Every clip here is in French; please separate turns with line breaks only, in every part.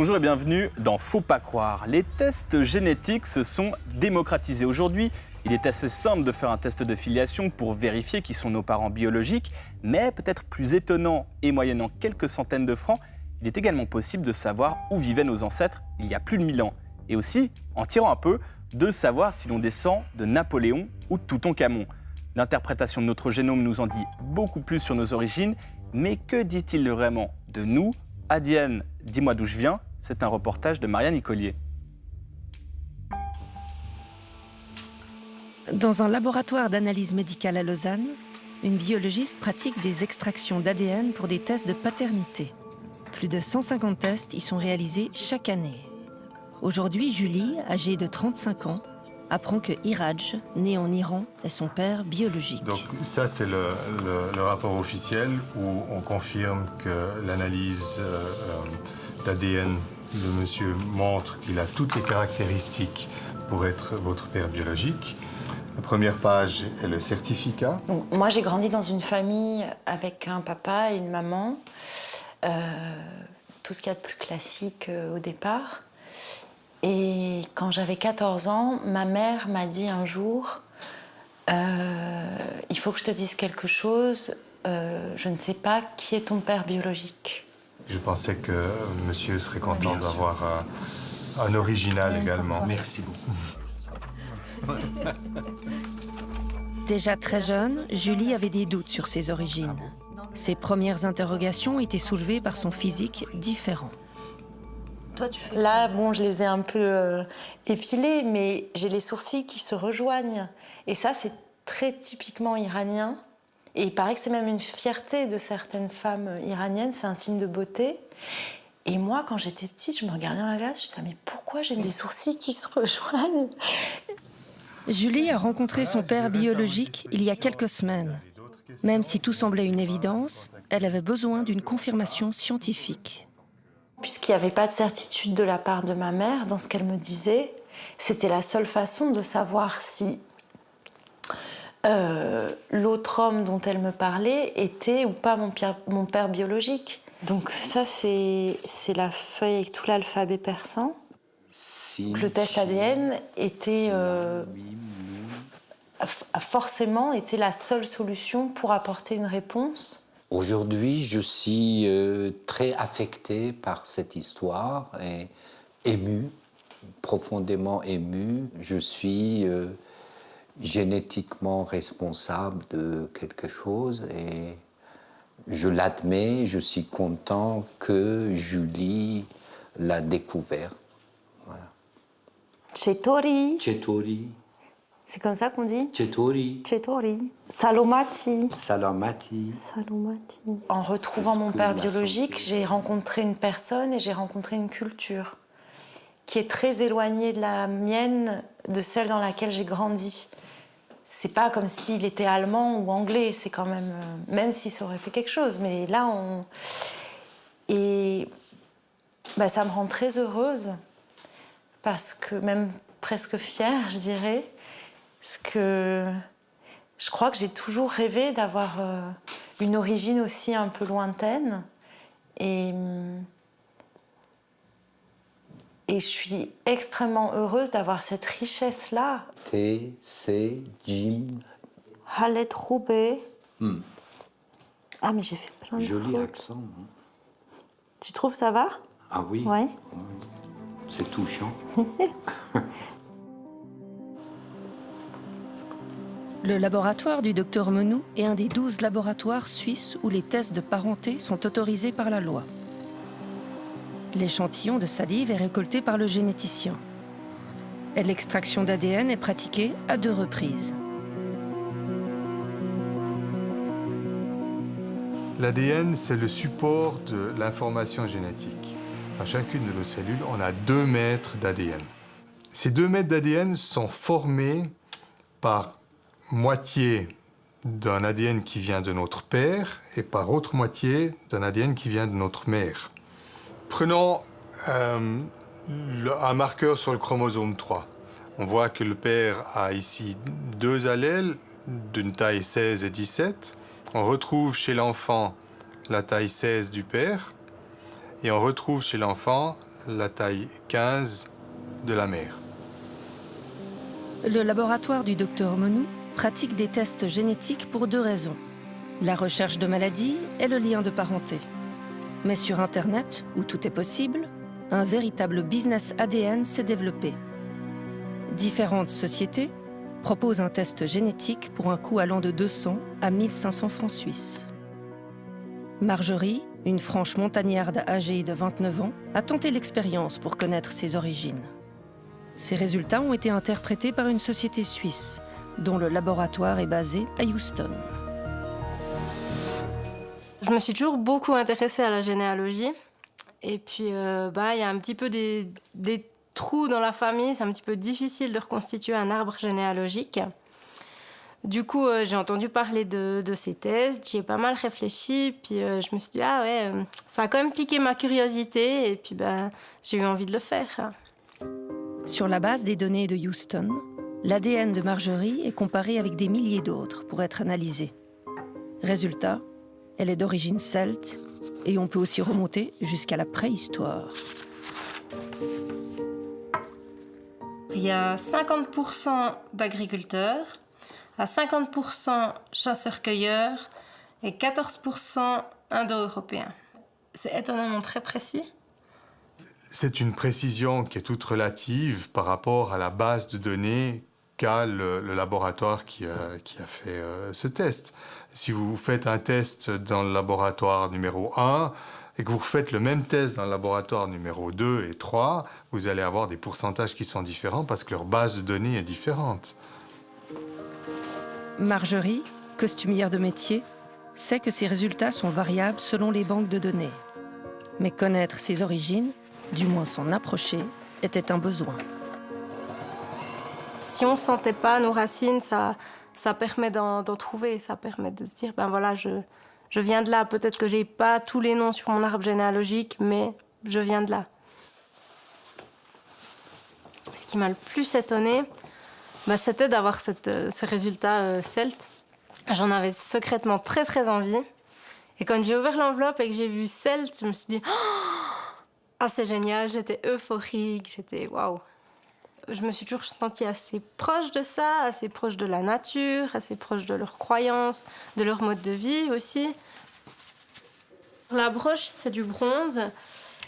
Bonjour et bienvenue dans Faut pas croire. Les tests génétiques se sont démocratisés. Aujourd'hui, il est assez simple de faire un test de filiation pour vérifier qui sont nos parents biologiques, mais peut-être plus étonnant et moyennant quelques centaines de francs, il est également possible de savoir où vivaient nos ancêtres il y a plus de 1000 ans. Et aussi, en tirant un peu, de savoir si l'on descend de Napoléon ou de Toutankhamon. L'interprétation de notre génome nous en dit beaucoup plus sur nos origines, mais que dit-il vraiment de nous? ADN, dis-moi d'où je viens, c'est un reportage de Marianne Nicolier.
Dans un laboratoire d'analyse médicale à Lausanne, une biologiste pratique des extractions d'ADN pour des tests de paternité. Plus de 150 tests y sont réalisés chaque année. Aujourd'hui, Julie, âgée de 35 ans, apprend que Iraj, né en Iran, est son père biologique.
Donc ça, c'est le rapport officiel où on confirme que l'analyse d'ADN de monsieur montre qu'il a toutes les caractéristiques pour être votre père biologique. La première page est le certificat.
Donc, moi, j'ai grandi dans une famille avec un papa et une maman. Tout ce qu'il y a de plus classique au départ. Et quand j'avais 14 ans, ma mère m'a dit un jour il faut que je te dise quelque chose, je ne sais pas qui est ton père biologique.
Je pensais que monsieur serait content d'avoir un original également.
Merci beaucoup.
Déjà très jeune, Julie avait des doutes sur ses origines. Ses premières interrogations étaient soulevées par son physique différent.
Toi, tu fais... Là, bon, je les ai un peu épilés, mais j'ai les sourcils qui se rejoignent. Et ça, c'est très typiquement iranien. Et il paraît que c'est même une fierté de certaines femmes iraniennes, c'est un signe de beauté. Et moi, quand j'étais petite, je me regardais dans la glace, je me disais, mais pourquoi j'ai des sourcils qui se rejoignent?
Julie a rencontré son père biologique il y a quelques semaines. Même si tout semblait une évidence, elle avait besoin d'une confirmation scientifique.
Puisqu'il n'y avait pas de certitude de la part de ma mère dans ce qu'elle me disait, c'était la seule façon de savoir si l'autre homme dont elle me parlait était ou pas mon père biologique. Donc ça, c'est la feuille avec tout l'alphabet persan. Donc, le test ADN était forcément était la seule solution pour apporter une réponse.
Aujourd'hui, je suis très affecté par cette histoire et ému, profondément ému. Je suis génétiquement responsable de quelque chose et je l'admets, je suis content que Julie l'a découvert. Voilà.
Chetori.
Chetori.
C'est comme ça qu'on dit?
Chetori.
Chetori. Salomati.
Salamati.
Salomati. En retrouvant mon père biologique, j'ai rencontré une personne et j'ai rencontré une culture qui est très éloignée de la mienne, de celle dans laquelle j'ai grandi. C'est pas comme s'il était allemand ou anglais, c'est quand même... même si ça aurait fait quelque chose, mais là, on... Et bah, ça me rend très heureuse, parce que même presque fière, je dirais, parce que je crois que j'ai toujours rêvé d'avoir une origine aussi un peu lointaine. Et je suis extrêmement heureuse d'avoir cette richesse-là.
T, C, Jim.
Halet Roubaix. Ah, mais j'ai fait plein de
Joli
fautes.
accent. Hein.
Tu trouves ça va?
Ah oui.
Ouais.
Oui. C'est touchant.
Le laboratoire du docteur Menou est un des 12 laboratoires suisses où les tests de parenté sont autorisés par la loi. L'échantillon de salive est récolté par le généticien. Et l'extraction d'ADN est pratiquée à 2 reprises.
L'ADN, c'est le support de l'information génétique. À chacune de nos cellules, on a 2 mètres d'ADN. Ces 2 mètres d'ADN sont formés par moitié d'un ADN qui vient de notre père et par autre moitié d'un ADN qui vient de notre mère. Prenons un marqueur sur le chromosome 3. On voit que le père a ici 2 allèles d'une taille 16 et 17. On retrouve chez l'enfant la taille 16 du père et on retrouve chez l'enfant la taille 15 de la mère.
Le laboratoire du docteur Monou pratique des tests génétiques pour 2 raisons. La recherche de maladies et le lien de parenté. Mais sur Internet, où tout est possible, un véritable business ADN s'est développé. Différentes sociétés proposent un test génétique pour un coût allant de 200 à 1500 francs suisses. Marjorie, une franche montagnarde âgée de 29 ans, a tenté l'expérience pour connaître ses origines. Ces résultats ont été interprétés par une société suisse, dont le laboratoire est basé à Houston.
Je me suis toujours beaucoup intéressée à la généalogie. Et puis, il y a un petit peu des trous dans la famille. C'est un petit peu difficile de reconstituer un arbre généalogique. Du coup, j'ai entendu parler de ces tests. J'y ai pas mal réfléchi. Puis, je me suis dit, ça a quand même piqué ma curiosité. Et puis, j'ai eu envie de le faire.
Sur la base des données de Houston, l'ADN de Marjorie est comparé avec des milliers d'autres pour être analysé. Résultat, elle est d'origine celte et on peut aussi remonter jusqu'à la préhistoire.
Il y a 50% d'agriculteurs, à 50% chasseurs-cueilleurs et 14% indo-européens. C'est étonnamment très précis.
C'est une précision qui est toute relative par rapport à la base de données qu'a le laboratoire qui a fait ce test. Si vous faites un test dans le laboratoire numéro 1 et que vous refaites le même test dans le laboratoire numéro 2 et 3, vous allez avoir des pourcentages qui sont différents parce que leur base de données est différente.
Marjorie, costumière de métier, sait que ces résultats sont variables selon les banques de données. Mais connaître ses origines, du moins s'en approcher, était un besoin.
Si on ne sentait pas nos racines, ça permet d'en trouver, ça permet de se dire, je viens de là. Peut-être que j'ai pas tous les noms sur mon arbre généalogique, mais je viens de là. Ce qui m'a le plus étonnée, c'était d'avoir ce résultat celte. J'en avais secrètement très très envie. Et quand j'ai ouvert l'enveloppe et que j'ai vu celte, je me suis dit, c'est génial, j'étais euphorique, j'étais waouh. Je me suis toujours sentie assez proche de ça, assez proche de la nature, assez proche de leurs croyances, de leur mode de vie aussi. La broche, c'est du bronze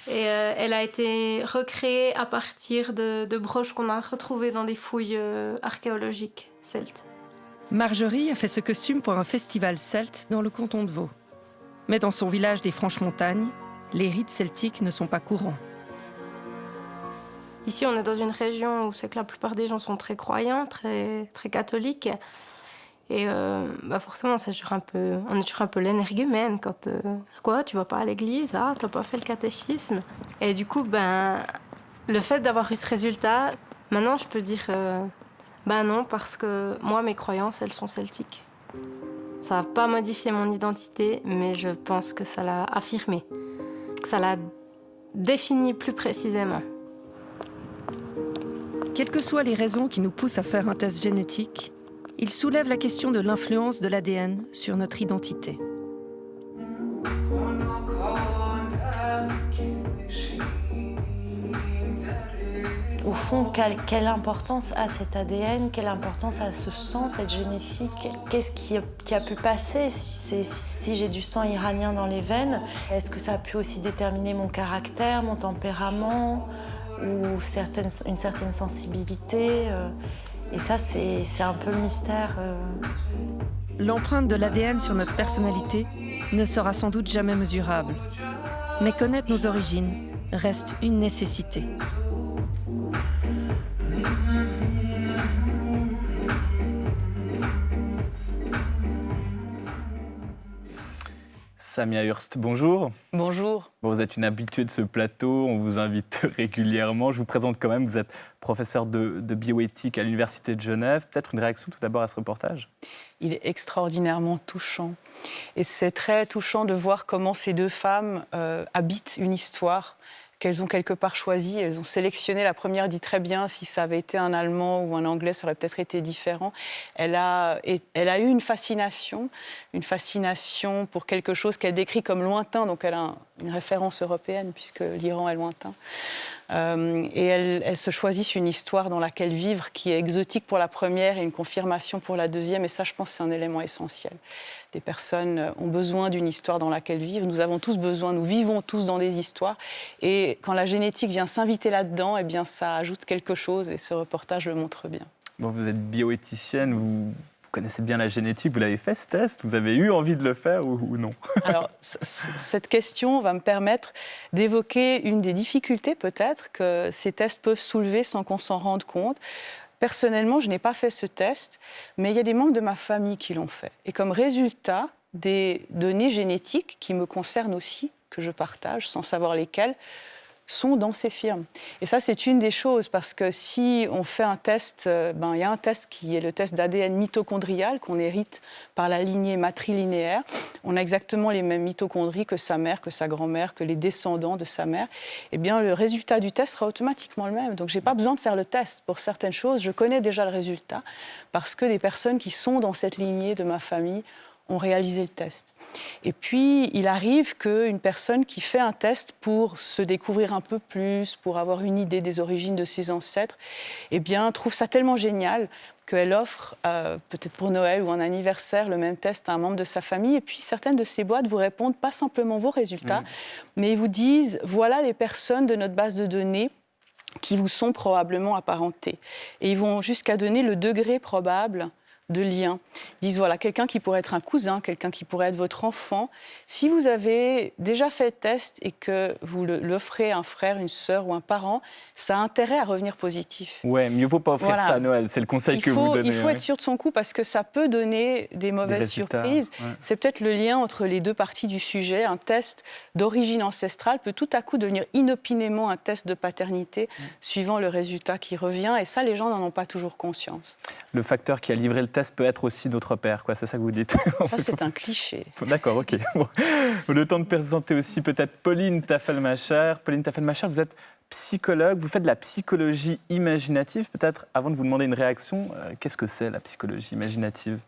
et elle a été recréée à partir de broches qu'on a retrouvées dans des fouilles archéologiques celtes.
Marjorie a fait ce costume pour un festival celte dans le canton de Vaud. Mais dans son village des Franches-Montagnes, les rites celtiques ne sont pas courants.
Ici, on est dans une région où c'est que la plupart des gens sont très croyants, très, très catholiques. Et forcément, on est toujours un peu l'énergumène quand quoi, tu vas pas à l'église, t'as pas fait le catéchisme. Et du coup, le fait d'avoir eu ce résultat, maintenant je peux dire non, parce que moi, mes croyances, elles sont celtiques. Ça n'a pas modifié mon identité, mais je pense que ça l'a affirmé, que ça l'a défini plus précisément.
Quelles que soient les raisons qui nous poussent à faire un test génétique, il soulève la question de l'influence de l'ADN sur notre identité.
Au fond, quelle importance a cet ADN? Quelle importance a ce sang, cette génétique? Qu'est-ce qui a pu passer si j'ai du sang iranien dans les veines? Est-ce que ça a pu aussi déterminer mon caractère, mon tempérament ou une certaine sensibilité? Et ça, c'est un peu le mystère.
L'empreinte de l'ADN sur notre personnalité ne sera sans doute jamais mesurable. Mais connaître nos origines reste une nécessité.
Samia Hurst, bonjour.
Bonjour.
Vous êtes une habituée de ce plateau, on vous invite régulièrement. Je vous présente quand même, vous êtes professeur de bioéthique à l'Université de Genève. Peut-être une réaction tout d'abord à ce reportage?
Il est extraordinairement touchant. Et c'est très touchant de voir comment ces deux femmes habitent une histoire qu'elles ont quelque part choisi. Elles ont sélectionné. La première dit très bien, si ça avait été un Allemand ou un Anglais, ça aurait peut-être été différent. Elle a eu une fascination pour quelque chose qu'elle décrit comme lointain, donc elle a une référence européenne, puisque l'Iran est lointain. Et elles se choisissent une histoire dans laquelle vivre qui est exotique pour la première et une confirmation pour la deuxième. Et ça, je pense, c'est un élément essentiel. Les personnes ont besoin d'une histoire dans laquelle vivre. Nous avons tous besoin, nous vivons tous dans des histoires. Et quand la génétique vient s'inviter là-dedans, eh bien, ça ajoute quelque chose et ce reportage le montre bien.
Bon, vous êtes bioéthicienne, vous connaissez bien la génétique, vous l'avez fait ce test, vous avez eu envie de le faire ou non?
Alors, cette question va me permettre d'évoquer une des difficultés peut-être que ces tests peuvent soulever sans qu'on s'en rende compte. Personnellement, je n'ai pas fait ce test, mais il y a des membres de ma famille qui l'ont fait. Et comme résultat, des données génétiques qui me concernent aussi, que je partage sans savoir lesquelles, sont dans ces firmes. Et ça, c'est une des choses, parce que si on fait un test, il y a un test qui est le test d'ADN mitochondrial qu'on hérite par la lignée matrilinéaire. On a exactement les mêmes mitochondries que sa mère, que sa grand-mère, que les descendants de sa mère. Eh bien, le résultat du test sera automatiquement le même. Donc, je n'ai pas besoin de faire le test pour certaines choses. Je connais déjà le résultat, parce que des personnes qui sont dans cette lignée de ma famille ont réalisé le test. Et puis, il arrive qu'une personne qui fait un test pour se découvrir un peu plus, pour avoir une idée des origines de ses ancêtres, eh bien, trouve ça tellement génial qu'elle offre, peut-être pour Noël ou un anniversaire, le même test à un membre de sa famille. Et puis, certaines de ces boîtes vous répondent pas simplement vos résultats, mais ils vous disent, voilà les personnes de notre base de données qui vous sont probablement apparentées. Et ils vont jusqu'à donner le degré probable de lien. Ils disent, voilà, quelqu'un qui pourrait être un cousin, quelqu'un qui pourrait être votre enfant. Si vous avez déjà fait le test et que vous l'offrez à un frère, une sœur ou un parent, ça a intérêt à revenir positif.
Ouais, mieux vaut pas offrir ça à Noël, c'est le conseil que vous donnez.
Il faut être sûr de son coup parce que ça peut donner des mauvaises surprises. Ouais. C'est peut-être le lien entre les deux parties du sujet. Un test d'origine ancestrale peut tout à coup devenir inopinément un test de paternité suivant le résultat qui revient. Et ça, les gens n'en ont pas toujours conscience.
Le facteur qui a livré le test peut être aussi notre père, quoi. C'est ça que vous dites?
Ça, c'est un cliché.
D'accord, ok. Bon. Le temps de présenter aussi peut-être Pauline Tafelmacher. Pauline Tafelmacher, vous êtes psychologue, vous faites de la psychologie imaginative. Peut-être, avant de vous demander une réaction, qu'est-ce que c'est la psychologie imaginative?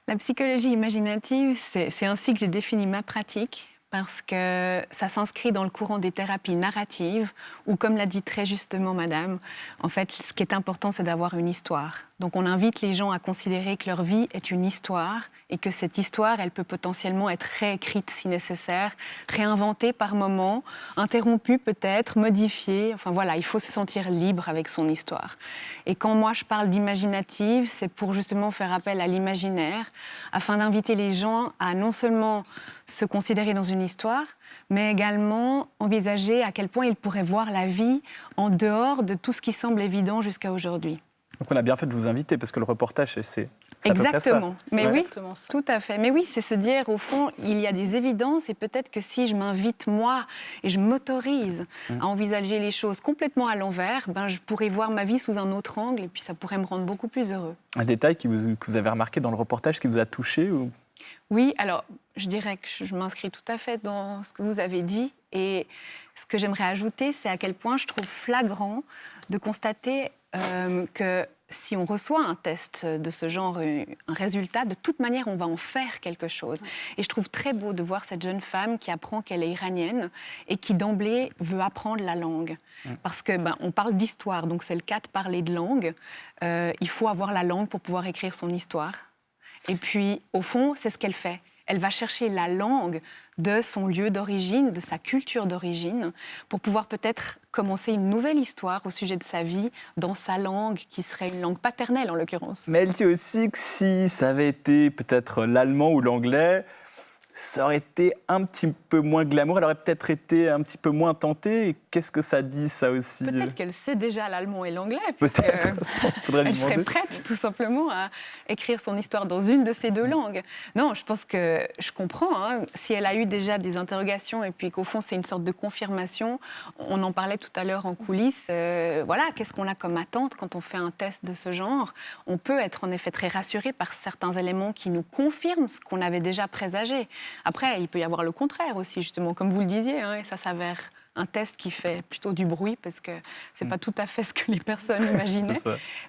La psychologie imaginative, c'est ainsi que j'ai défini ma pratique, parce que ça s'inscrit dans le courant des thérapies narratives, où, comme l'a dit très justement Madame, en fait, ce qui est important, c'est d'avoir une histoire. Donc on invite les gens à considérer que leur vie est une histoire et que cette histoire, elle peut potentiellement être réécrite si nécessaire, réinventée par moments, interrompue peut-être, modifiée. Enfin voilà, il faut se sentir libre avec son histoire. Et quand moi je parle d'imaginative, c'est pour justement faire appel à l'imaginaire, afin d'inviter les gens à non seulement se considérer dans une histoire, mais également envisager à quel point ils pourraient voir la vie en dehors de tout ce qui semble évident jusqu'à aujourd'hui.
Donc on a bien fait de vous inviter, parce que le reportage, c'est
exactement. Mais oui,
ça.
tout à fait. Mais oui, c'est se dire, au fond, il y a des évidences, et peut-être que si je m'invite, moi, et je m'autorise à envisager les choses complètement à l'envers, ben, je pourrais voir ma vie sous un autre angle, et puis ça pourrait me rendre beaucoup plus heureux.
Un détail que vous avez remarqué dans le reportage qui vous a touché ou...
Oui, alors, je dirais que je m'inscris tout à fait dans ce que vous avez dit. Et ce que j'aimerais ajouter, c'est à quel point je trouve flagrant de constater que si on reçoit un test de ce genre, un résultat, de toute manière, on va en faire quelque chose. Et je trouve très beau de voir cette jeune femme qui apprend qu'elle est iranienne et qui, d'emblée, veut apprendre la langue. Parce que on parle d'histoire, donc c'est le cas de parler de langue. Il faut avoir la langue pour pouvoir écrire son histoire. Et puis, au fond, c'est ce qu'elle fait. Elle va chercher la langue de son lieu d'origine, de sa culture d'origine, pour pouvoir peut-être commencer une nouvelle histoire au sujet de sa vie dans sa langue, qui serait une langue paternelle en l'occurrence.
Mais elle dit aussi que si ça avait été peut-être l'allemand ou l'anglais, ça aurait été un petit peu moins glamour, elle aurait peut-être été un petit peu moins tentée. Qu'est-ce que ça dit, ça aussi?
Peut-être qu'elle sait déjà l'allemand et l'anglais.
Peut-être, faudrait lui
elle
demander.
serait prête, tout simplement, à écrire son histoire dans une de ces deux langues. Non, je pense que je comprends. Si elle a eu déjà des interrogations et puis qu'au fond, c'est une sorte de confirmation, on en parlait tout à l'heure en coulisses. Voilà, qu'est-ce qu'on a comme attente quand on fait un test de ce genre? On peut être en effet très rassuré par certains éléments qui nous confirment ce qu'on avait déjà présagé. Après, il peut y avoir le contraire aussi, justement, comme vous le disiez, et ça s'avère un test qui fait plutôt du bruit parce que c'est pas tout à fait ce que les personnes imaginaient.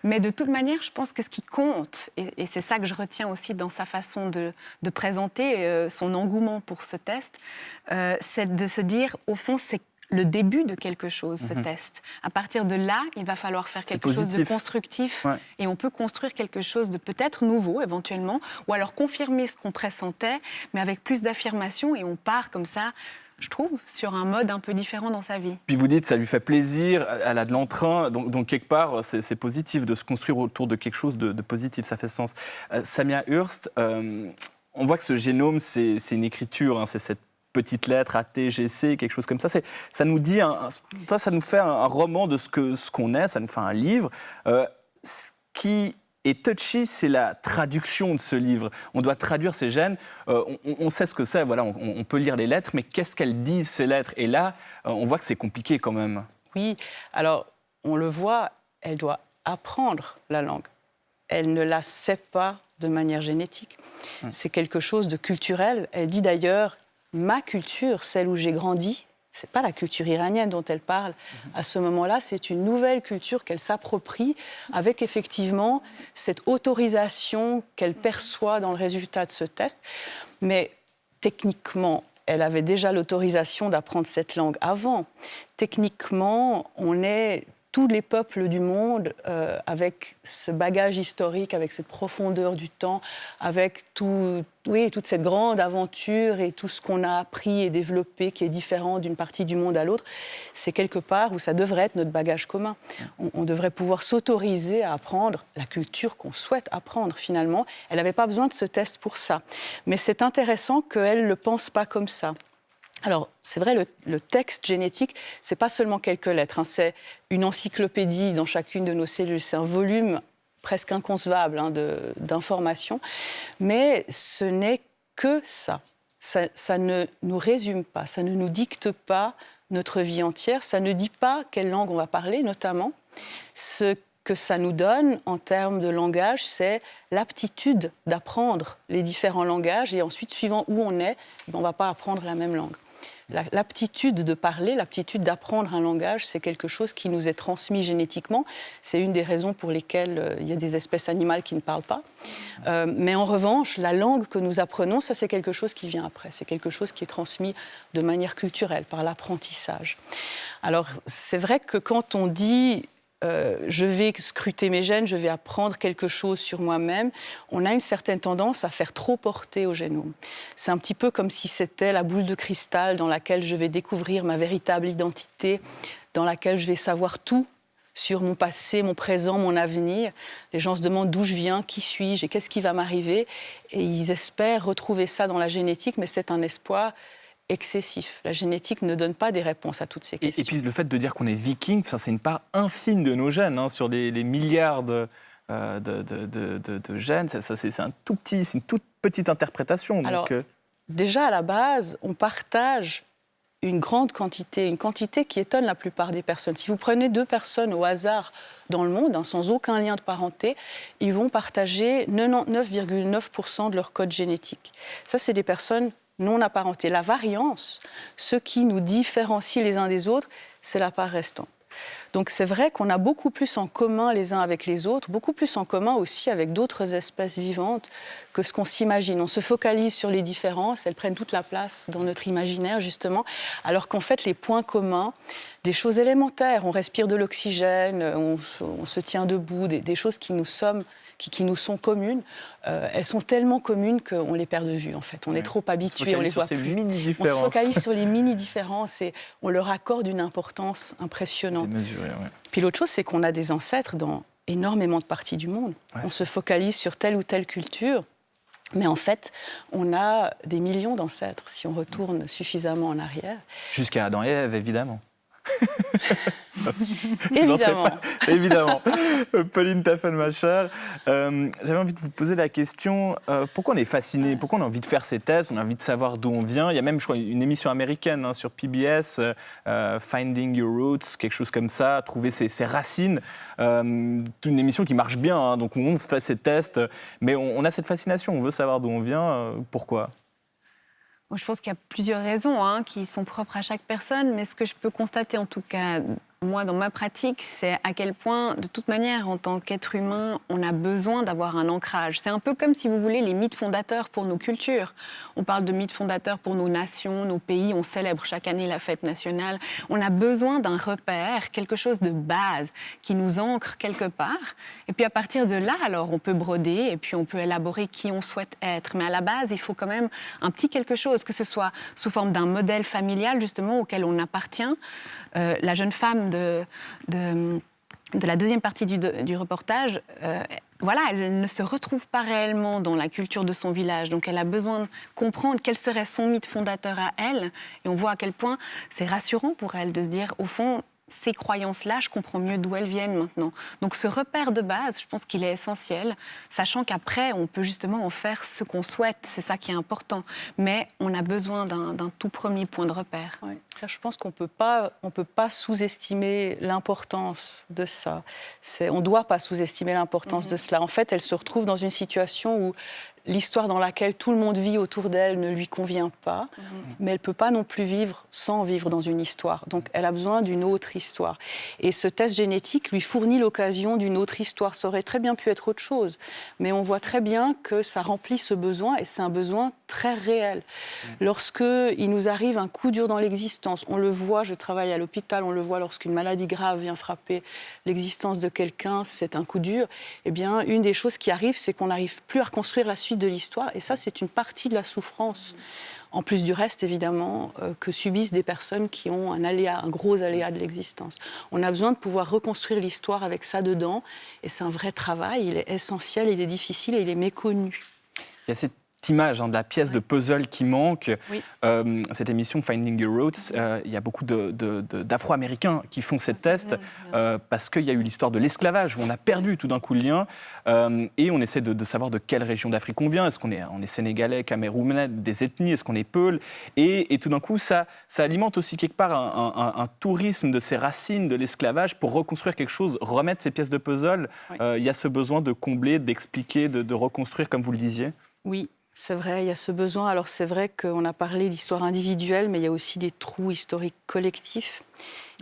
Mais de toute manière, je pense que ce qui compte, et c'est ça que je retiens aussi dans sa façon de présenter son engouement pour ce test, c'est de se dire, au fond, c'est le début de quelque chose, ce test. À partir de là, il va falloir faire quelque chose de constructif. Ouais. Et on peut construire quelque chose de peut-être nouveau, éventuellement, ou alors confirmer ce qu'on pressentait, mais avec plus d'affirmation, et on part comme ça, je trouve, sur un mode un peu différent dans sa vie.
Puis vous dites, ça lui fait plaisir, elle a de l'entrain, donc quelque part, c'est positif de se construire autour de quelque chose de positif, ça fait sens. Samia Hurst, on voit que ce génome, c'est une écriture, hein, c'est cette petite lettre ATGC, quelque chose comme ça. Ça nous dit, ça nous fait un roman de ce qu'on est, ça nous fait un livre. Ce qui est touchy, c'est la traduction de ce livre. On doit traduire ces gènes. On sait ce que c'est, voilà, on peut lire les lettres, mais qu'est-ce qu'elles disent, ces lettres? Et là, on voit que c'est compliqué quand même.
Oui, alors on le voit, elle doit apprendre la langue. Elle ne la sait pas de manière génétique. C'est quelque chose de culturel. Elle dit d'ailleurs, ma culture, celle où j'ai grandi, c'est pas la culture iranienne dont elle parle. À ce moment-là, c'est une nouvelle culture qu'elle s'approprie avec effectivement cette autorisation qu'elle perçoit dans le résultat de ce test. Mais techniquement, elle avait déjà l'autorisation d'apprendre cette langue avant. Techniquement, on est tous les peuples du monde avec ce bagage historique, avec cette profondeur du temps, avec toute cette grande aventure et tout ce qu'on a appris et développé qui est différent d'une partie du monde à l'autre, c'est quelque part où ça devrait être notre bagage commun. On devrait pouvoir s'autoriser à apprendre la culture qu'on souhaite apprendre finalement. Elle n'avait pas besoin de ce test pour ça. Mais c'est intéressant qu'elle ne le pense pas comme ça. Alors, c'est vrai, le texte génétique, ce n'est pas seulement quelques lettres, hein, c'est une encyclopédie dans chacune de nos cellules, c'est un volume presque inconcevable d'informations, mais ce n'est que ça. Ça ne nous résume pas, ça ne nous dicte pas notre vie entière, ça ne dit pas quelle langue on va parler, notamment. Ce que ça nous donne en termes de langage, c'est l'aptitude d'apprendre les différents langages, et ensuite, suivant où on est, on ne va pas apprendre la même langue. L'aptitude de parler, l'aptitude d'apprendre un langage, c'est quelque chose qui nous est transmis génétiquement. C'est une des raisons pour lesquelles il y a des espèces animales qui ne parlent pas. Mais en revanche, la langue que nous apprenons, ça c'est quelque chose qui vient après. C'est quelque chose qui est transmis de manière culturelle, par l'apprentissage. Alors, c'est vrai que quand on dit je vais scruter mes gènes, je vais apprendre quelque chose sur moi-même, on a une certaine tendance à faire trop porter au génome. C'est un petit peu comme si c'était la boule de cristal dans laquelle je vais découvrir ma véritable identité, dans laquelle je vais savoir tout sur mon passé, mon présent, mon avenir. Les gens se demandent d'où je viens, qui suis-je et qu'est-ce qui va m'arriver. Et ils espèrent retrouver ça dans la génétique, mais c'est un espoir excessif. La génétique ne donne pas des réponses à toutes ces questions.
Et puis le fait de dire qu'on est viking, c'est une part infime de nos gènes, hein, sur les milliards de gènes. C'est une toute petite interprétation. Donc,
alors, déjà à la base, on partage une grande quantité, une quantité qui étonne la plupart des personnes. Si vous prenez 2 personnes au hasard dans le monde, hein, sans aucun lien de parenté, ils vont partager 99,9% de leur code génétique. Ça, c'est des personnes non apparentées. La variance, ce qui nous différencie les uns des autres, c'est la part restante. Donc c'est vrai qu'on a beaucoup plus en commun les uns avec les autres, beaucoup plus en commun aussi avec d'autres espèces vivantes que ce qu'on s'imagine. On se focalise sur les différences, elles prennent toute la place dans notre imaginaire justement, alors qu'en fait les points communs, des choses élémentaires, on respire de l'oxygène, on se tient debout, des choses qui nous sont communes, elles sont tellement communes qu'on les perd de vue en fait. On est trop habitué, on les voit plus. On se focalise sur les mini-différences et on leur accorde une importance impressionnante.
Démesuré, ouais.
Puis l'autre chose, c'est qu'on a des ancêtres dans énormément de parties du monde. Ouais. On se focalise sur telle ou telle culture, mais en fait, on a des millions d'ancêtres si on retourne suffisamment en arrière.
Jusqu'à Adam et Ève, évidemment.
Évidemment.
Évidemment. Pauline Taffenmacher, j'avais envie de vous poser la question, pourquoi on est fasciné, pourquoi on a envie de faire ces tests, on a envie de savoir d'où on vient. Il y a même, je crois, une émission américaine sur PBS, Finding Your Roots, quelque chose comme ça, trouver ses racines. Une émission qui marche bien, hein, donc on fait ces tests, mais on a cette fascination, on veut savoir d'où on vient, pourquoi ?
Bon, je pense qu'il y a plusieurs raisons qui sont propres à chaque personne, mais ce que je peux constater en tout cas, moi, dans ma pratique, c'est à quel point, de toute manière, en tant qu'être humain, on a besoin d'avoir un ancrage. C'est un peu comme, si vous voulez, les mythes fondateurs pour nos cultures. On parle de mythes fondateurs pour nos nations, nos pays, on célèbre chaque année la fête nationale. On a besoin d'un repère, quelque chose de base, qui nous ancre quelque part. Et puis à partir de là, alors, on peut broder et puis on peut élaborer qui on souhaite être. Mais à la base, il faut quand même un petit quelque chose, que ce soit sous forme d'un modèle familial, justement, auquel on appartient. La jeune femme de la deuxième partie du reportage, voilà, elle ne se retrouve pas réellement dans la culture de son village. Donc elle a besoin de comprendre quel serait son mythe fondateur à elle. Et on voit à quel point c'est rassurant pour elle de se dire, au fond, ces croyances-là, je comprends mieux d'où elles viennent maintenant. Donc ce repère de base, je pense qu'il est essentiel, sachant qu'après, on peut justement en faire ce qu'on souhaite. C'est ça qui est important. Mais on a besoin d'un tout premier point de repère.
Oui. Ça, je pense qu'on peut pas sous-estimer l'importance de ça. On ne doit pas sous-estimer l'importance de cela. En fait, elle se retrouve dans une situation où l'histoire dans laquelle tout le monde vit autour d'elle ne lui convient pas, mais elle ne peut pas non plus vivre sans vivre dans une histoire. Donc, elle a besoin d'une autre histoire. Et ce test génétique lui fournit l'occasion d'une autre histoire. Ça aurait très bien pu être autre chose, mais on voit très bien que ça remplit ce besoin, et c'est un besoin très réel. Lorsqu'il nous arrive un coup dur dans l'existence, on le voit, je travaille à l'hôpital, on le voit lorsqu'une maladie grave vient frapper l'existence de quelqu'un, c'est un coup dur, eh bien, une des choses qui arrive, c'est qu'on n'arrive plus à reconstruire la suite de l'histoire, et ça, c'est une partie de la souffrance. En plus du reste, évidemment, que subissent des personnes qui ont un gros aléa de l'existence. On a besoin de pouvoir reconstruire l'histoire avec ça dedans, et c'est un vrai travail, il est essentiel, il est difficile et il est méconnu.
Il y a cette image de la pièce de puzzle qui manque.
Oui.
Cette émission Finding Your Roots, il y a beaucoup d'Afro-Américains qui font ces tests parce qu'il y a eu l'histoire de l'esclavage où on a perdu tout d'un coup le lien et on essaie de savoir de quelle région d'Afrique on vient. Est-ce qu'on est sénégalais, camerounais, des ethnies, est-ce qu'on est peul, et tout d'un coup ça alimente aussi quelque part un tourisme de ces racines de l'esclavage pour reconstruire quelque chose, remettre ces pièces de puzzle. Il y a ce besoin de combler, d'expliquer, de reconstruire comme vous le disiez.
Oui. C'est vrai, il y a ce besoin. Alors c'est vrai qu'on a parlé d'histoire individuelle, mais il y a aussi des trous historiques collectifs.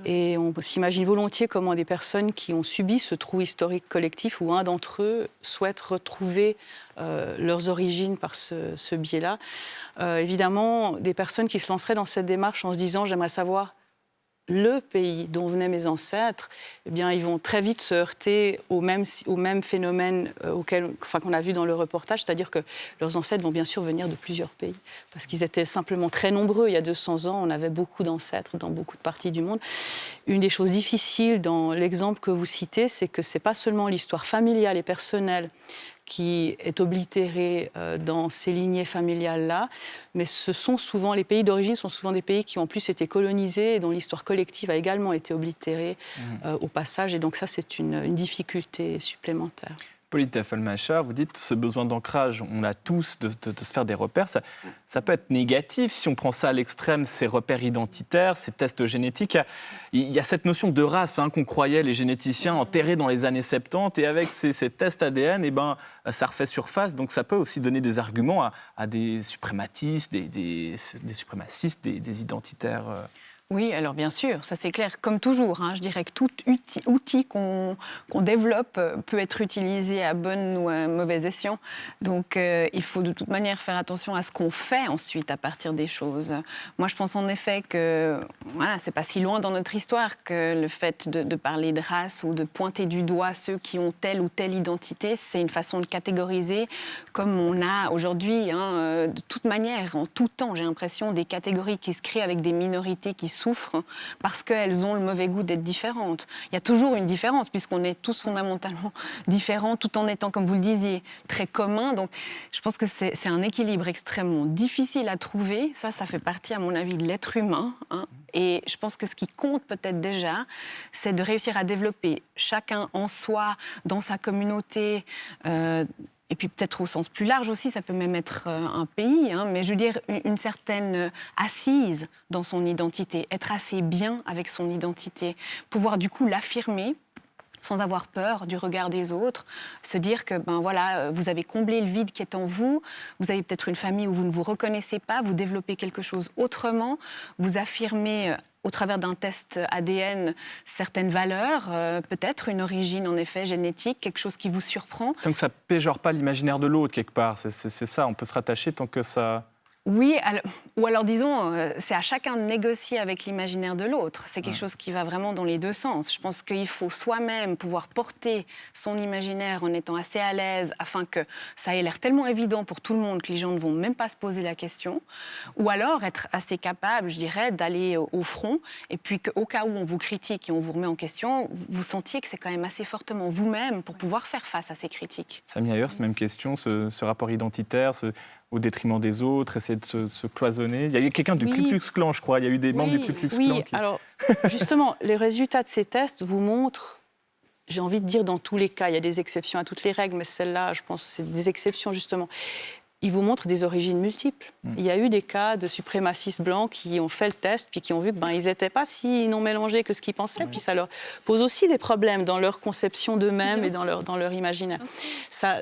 Et on s'imagine volontiers comment des personnes qui ont subi ce trou historique collectif, où un d'entre eux souhaite retrouver leurs origines par ce biais-là. Évidemment, des personnes qui se lanceraient dans cette démarche en se disant « j'aimerais savoir » le pays dont venaient mes ancêtres, eh bien, ils vont très vite se heurter au même phénomène qu'on a vu dans le reportage, c'est-à-dire que leurs ancêtres vont bien sûr venir de plusieurs pays, parce qu'ils étaient simplement très nombreux. Il y a 200 ans, on avait beaucoup d'ancêtres dans beaucoup de parties du monde. Une des choses difficiles dans l'exemple que vous citez, c'est que ce n'est pas seulement l'histoire familiale et personnelle qui est oblitérée dans ces lignées familiales-là, mais les pays d'origine sont souvent des pays qui ont en plus été colonisés et dont l'histoire collective a également été oblitérée au passage, et donc ça c'est une difficulté supplémentaire.
Pauline Tafelmacher, vous dites ce besoin d'ancrage, on l'a tous, de se faire des repères. Ça peut être négatif si on prend ça à l'extrême, ces repères identitaires, ces tests génétiques. Il y a cette notion de race qu'on croyait les généticiens enterrés dans les années 70, et avec ces tests ADN, ça refait surface. Donc ça peut aussi donner des arguments à des suprématistes, des suprémacistes, des identitaires.
Oui, alors bien sûr, ça c'est clair. Comme toujours, je dirais que tout outil qu'on développe peut être utilisé à bon ou à mauvais escient. Donc il faut de toute manière faire attention à ce qu'on fait ensuite à partir des choses. Moi je pense en effet que c'est pas si loin dans notre histoire que le fait de parler de race ou de pointer du doigt ceux qui ont telle ou telle identité, c'est une façon de catégoriser comme on a aujourd'hui, de toute manière, en tout temps, j'ai l'impression, des catégories qui se créent avec des minorités qui souffrent parce qu'elles ont le mauvais goût d'être différentes. Il y a toujours une différence puisqu'on est tous fondamentalement différents tout en étant, comme vous le disiez, très communs. Donc je pense que c'est un équilibre extrêmement difficile à trouver. Ça fait partie, à mon avis, de l'être humain. Et je pense que ce qui compte peut-être déjà, c'est de réussir à développer chacun en soi, dans sa communauté, et puis peut-être au sens plus large aussi, ça peut même être un pays, mais je veux dire une certaine assise dans son identité, être assez bien avec son identité, pouvoir du coup l'affirmer sans avoir peur du regard des autres, se dire que ben voilà, vous avez comblé le vide qui est en vous, vous avez peut-être une famille où vous ne vous reconnaissez pas, vous développez quelque chose autrement, vous affirmez au travers d'un test ADN certaines valeurs, peut-être une origine en effet génétique, quelque chose qui vous surprend.
Tant que ça ne péjore pas l'imaginaire de l'autre quelque part, c'est ça, on peut se rattacher tant que ça...
Oui, ou alors disons, c'est à chacun de négocier avec l'imaginaire de l'autre. C'est quelque chose qui va vraiment dans les deux sens. Je pense qu'il faut soi-même pouvoir porter son imaginaire en étant assez à l'aise afin que ça ait l'air tellement évident pour tout le monde que les gens ne vont même pas se poser la question. Ou alors être assez capable, je dirais, d'aller au front et puis qu'au cas où on vous critique et on vous remet en question, vous sentiez que c'est quand même assez fortement vous-même pour pouvoir faire face à ces critiques.
Samia Hurst, même question, ce rapport identitaire, au détriment des autres, essayer de se cloisonner. Il y a eu quelqu'un du Ku Klux Klan, je crois. Il y a eu des membres du Ku Klux Klan.
Oui, alors justement, les résultats de ces tests vous montrent, j'ai envie de dire dans tous les cas, il y a des exceptions à toutes les règles, mais celle-là, je pense, c'est des exceptions justement. Ils vous montrent des origines multiples. Il y a eu des cas de suprémacistes blancs qui ont fait le test puis qui ont vu que ils n'étaient pas si non mélangés que ce qu'ils pensaient. Puis ça leur pose aussi des problèmes dans leur conception d'eux-mêmes et dans leur imaginaire. Ça,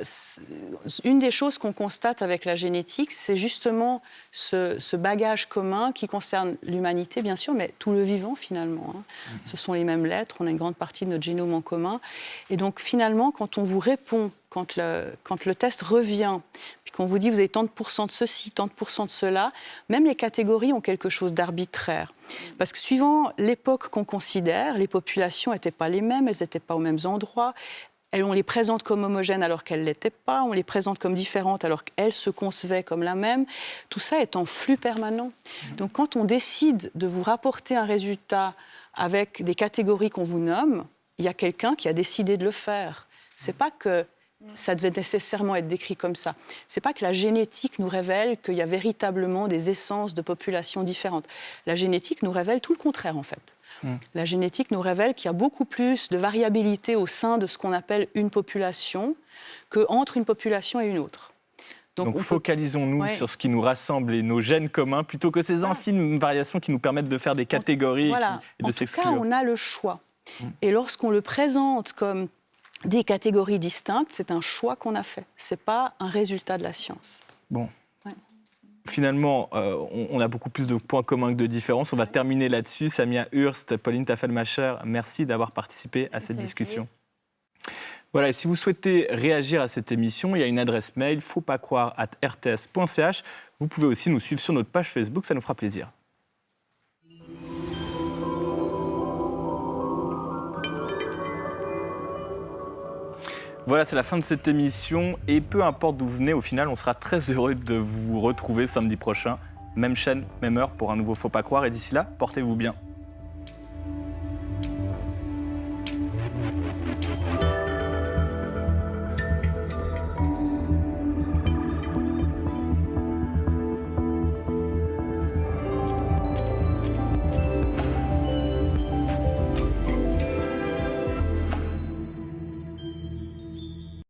une des choses qu'on constate avec la génétique, c'est justement ce bagage commun qui concerne l'humanité, bien sûr, mais tout le vivant finalement. Ce sont les mêmes lettres, on a une grande partie de notre génome en commun. Et donc finalement, quand on vous répond, quand le test revient, puis qu'on vous dit vous avez tant de pourcents de ceci, tant de pourcents de cela, même les catégories ont quelque chose d'arbitraire. Parce que suivant l'époque qu'on considère, les populations n'étaient pas les mêmes, elles n'étaient pas aux mêmes endroits. On les présente comme homogènes alors qu'elles ne l'étaient pas, on les présente comme différentes alors qu'elles se concevaient comme la même. Tout ça est en flux permanent. Donc quand on décide de vous rapporter un résultat avec des catégories qu'on vous nomme, il y a quelqu'un qui a décidé de le faire. C'est pas que ça devait nécessairement être décrit comme ça. C'est pas que la génétique nous révèle qu'il y a véritablement des essences de populations différentes. La génétique nous révèle tout le contraire, en fait. La génétique nous révèle qu'il y a beaucoup plus de variabilité au sein de ce qu'on appelle une population qu'entre une population et une autre.
Donc focalisons-nous sur ce qui nous rassemble et nos gènes communs, plutôt que ces infimes variations qui nous permettent de faire des catégories et de s'exclure.
En tout cas, on a le choix. Et lorsqu'on le présente comme des catégories distinctes, c'est un choix qu'on a fait. Ce n'est pas un résultat de la science.
Bon. Ouais. Finalement, on a beaucoup plus de points communs que de différences. On va terminer là-dessus. Samia Hurst, Pauline Tafelmacher, merci d'avoir participé à cette discussion. Voilà, et si vous souhaitez réagir à cette émission, il y a une adresse mail, fautspascroire@rts.ch. Vous pouvez aussi nous suivre sur notre page Facebook, ça nous fera plaisir. Voilà, c'est la fin de cette émission et peu importe d'où vous venez, au final, on sera très heureux de vous retrouver samedi prochain. Même chaîne, même heure pour un nouveau Faut pas croire et d'ici là, portez-vous bien.